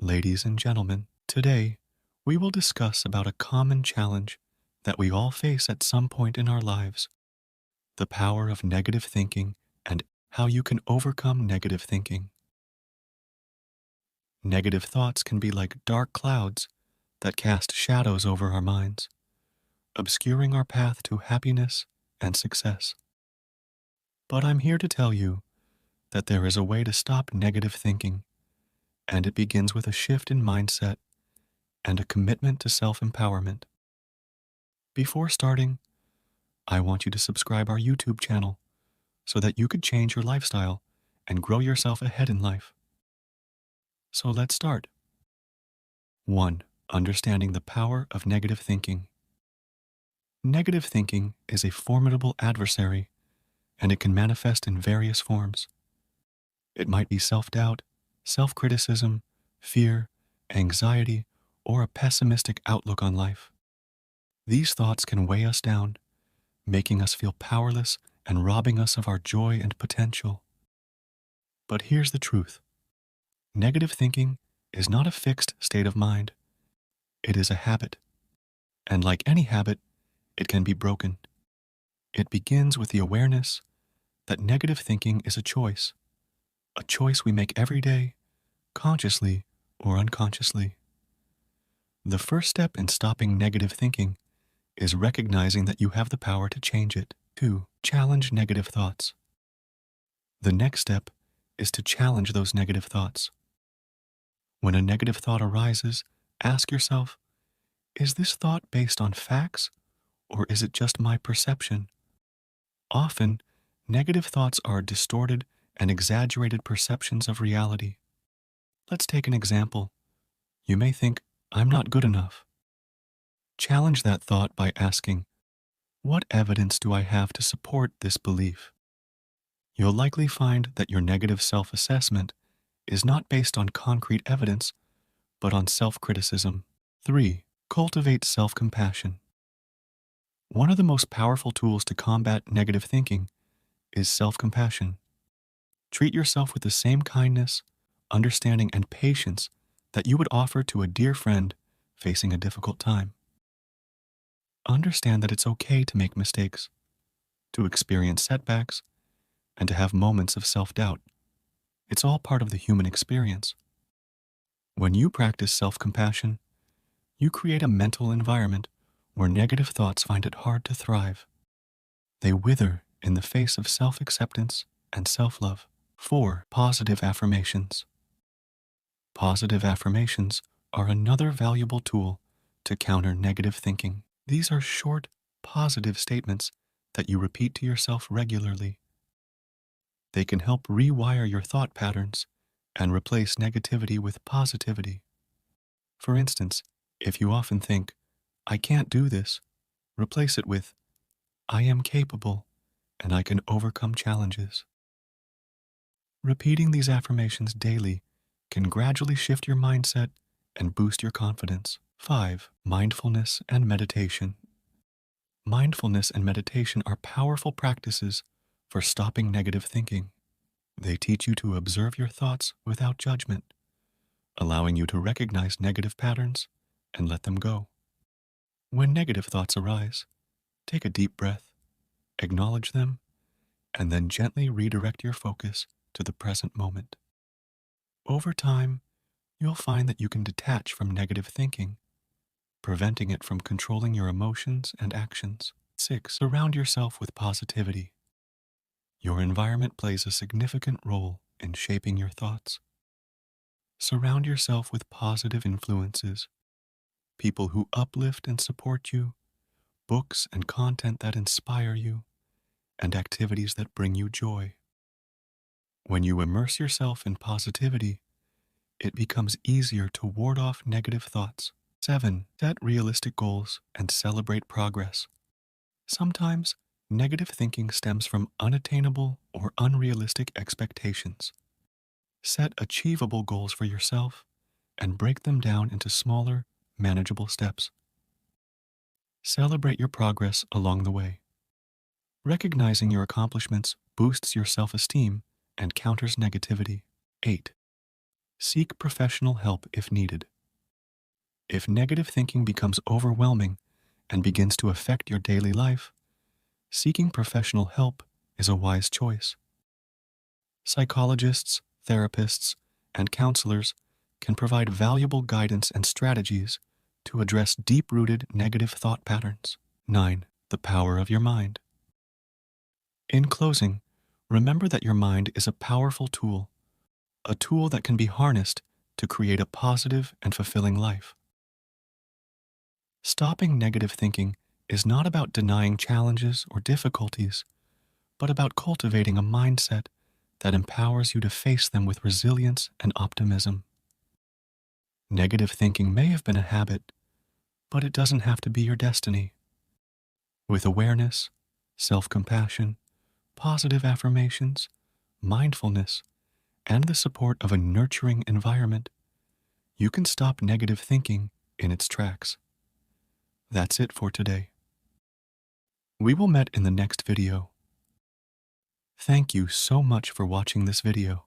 Ladies and gentlemen, today we will discuss about a common challenge that we all face at some point in our lives, the power of negative thinking and how you can overcome negative thinking. Negative thoughts can be like dark clouds that cast shadows over our minds, obscuring our path to happiness and success. But I'm here to tell you that there is a way to stop negative thinking, and it begins with a shift in mindset and a commitment to self-empowerment. Before starting, I want you to subscribe our YouTube channel so that you could change your lifestyle and grow yourself ahead in life. So let's start. 1. Understanding the power of negative thinking. Negative thinking is a formidable adversary, and it can manifest in various forms. It might be self-doubt, self-criticism, fear, anxiety, or a pessimistic outlook on life. These thoughts can weigh us down, making us feel powerless and robbing us of our joy and potential. But here's the truth. Negative thinking is not a fixed state of mind. It is a habit. And like any habit, it can be broken. It begins with the awareness that negative thinking is a choice we make every day, consciously or unconsciously. The first step in stopping negative thinking is recognizing that you have the power to change it. 2. Challenge negative thoughts. The next step is to challenge those negative thoughts. When a negative thought arises, ask yourself, is this thought based on facts, or is it just my perception? Often, negative thoughts are distorted and exaggerated perceptions of reality. Let's take an example. You may think, I'm not good enough. Challenge that thought by asking, what evidence do I have to support this belief? You'll likely find that your negative self-assessment is not based on concrete evidence, but on self-criticism. 3. Cultivate self-compassion. One of the most powerful tools to combat negative thinking is self-compassion. Treat yourself with the same kindness, understanding, and patience that you would offer to a dear friend facing a difficult time. Understand that it's okay to make mistakes, to experience setbacks, and to have moments of self-doubt. It's all part of the human experience. When you practice self-compassion, you create a mental environment where negative thoughts find it hard to thrive. They wither in the face of self-acceptance and self-love. 4. Positive affirmations. Positive affirmations are another valuable tool to counter negative thinking. These are short, positive statements that you repeat to yourself regularly. They can help rewire your thought patterns and replace negativity with positivity. For instance, if you often think, I can't do this, replace it with, I am capable and I can overcome challenges. Repeating these affirmations daily can gradually shift your mindset and boost your confidence. 5. Mindfulness and meditation. Mindfulness and meditation are powerful practices for stopping negative thinking. They teach you to observe your thoughts without judgment, allowing you to recognize negative patterns and let them go. When negative thoughts arise, take a deep breath, acknowledge them, and then gently redirect your focus to the present moment. Over time, you'll find that you can detach from negative thinking, preventing it from controlling your emotions and actions. 6. Surround yourself with positivity. Your environment plays a significant role in shaping your thoughts. Surround yourself with positive influences, people who uplift and support you, books and content that inspire you, and activities that bring you joy. When you immerse yourself in positivity, it becomes easier to ward off negative thoughts. 7. Set realistic goals and celebrate progress. Sometimes, negative thinking stems from unattainable or unrealistic expectations. Set achievable goals for yourself and break them down into smaller, manageable steps. Celebrate your progress along the way. Recognizing your accomplishments boosts your self-esteem and counters negativity. 8. Seek professional help if needed. If negative thinking becomes overwhelming and begins to affect your daily life, seeking professional help is a wise choice. Psychologists, therapists, and counselors can provide valuable guidance and strategies to address deep-rooted negative thought patterns. 9. The power of your mind. In closing, remember that your mind is a powerful tool, a tool that can be harnessed to create a positive and fulfilling life. Stopping negative thinking is not about denying challenges or difficulties, but about cultivating a mindset that empowers you to face them with resilience and optimism. Negative thinking may have been a habit, but it doesn't have to be your destiny. With awareness, self-compassion, positive affirmations, mindfulness, and the support of a nurturing environment, you can stop negative thinking in its tracks. That's it for today. We will meet in the next video. Thank you so much for watching this video.